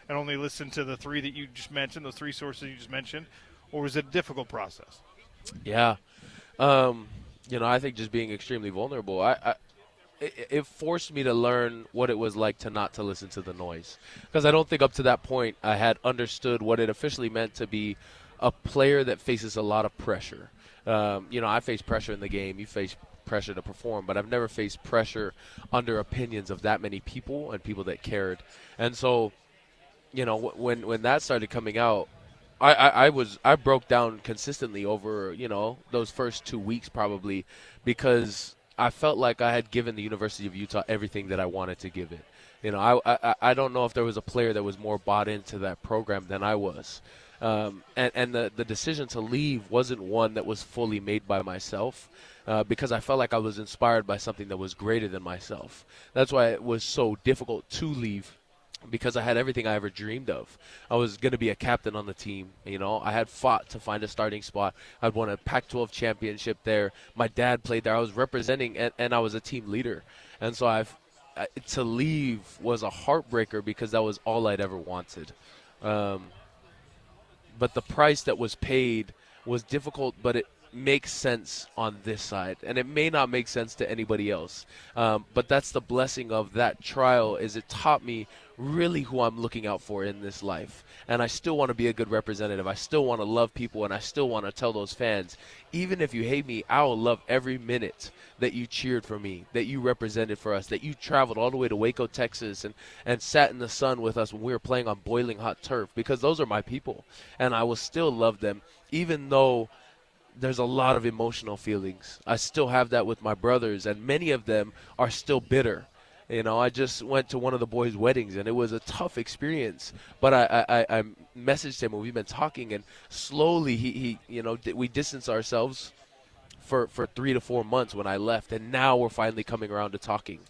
and only listen to the three that you just mentioned, those three sources you just mentioned, or was it a difficult process? Yeah. I think just being extremely vulnerable. It forced me to learn what it was like to listen to the noise, because I don't think up to that point I had understood what it officially meant to be a player that faces a lot of pressure. I face pressure in the game. You face pressure to perform, but I've never faced pressure under opinions of that many people and people that cared. And so, when that started coming out, I broke down consistently over those first 2 weeks probably, because I felt like I had given the University of Utah everything that I wanted to give it. I don't know if there was a player that was more bought into that program than I was. And the decision to leave wasn't one that was fully made by myself, because I felt like I was inspired by something that was greater than myself. That's why it was so difficult to leave, because I had everything I ever dreamed of. I was going to be a captain on the team. I had fought to find a starting spot. I'd won a Pac-12 championship there. My dad played there. I was representing, and I was a team leader. And so to leave was a heartbreaker, because that was all I'd ever wanted. But the price that was paid was difficult, but it makes sense on this side, and it may not make sense to anybody else. But that's the blessing of that trial, is it taught me really who I'm looking out for in this life. And I still want to be a good representative. I still want to love people, and I still want to tell those fans, even if you hate me, I will love every minute that you cheered for me, that you represented for us, that you traveled all the way to Waco, Texas, and sat in the sun with us when we were playing on boiling hot turf, because those are my people. And I will still love them, even though there's a lot of emotional feelings. I still have that with my brothers, and many of them are still bitter. I just went to one of the boys' weddings, and it was a tough experience. But I messaged him, and we've been talking, and slowly we distanced ourselves for 3 to 4 months when I left, and now we're finally coming around to talking.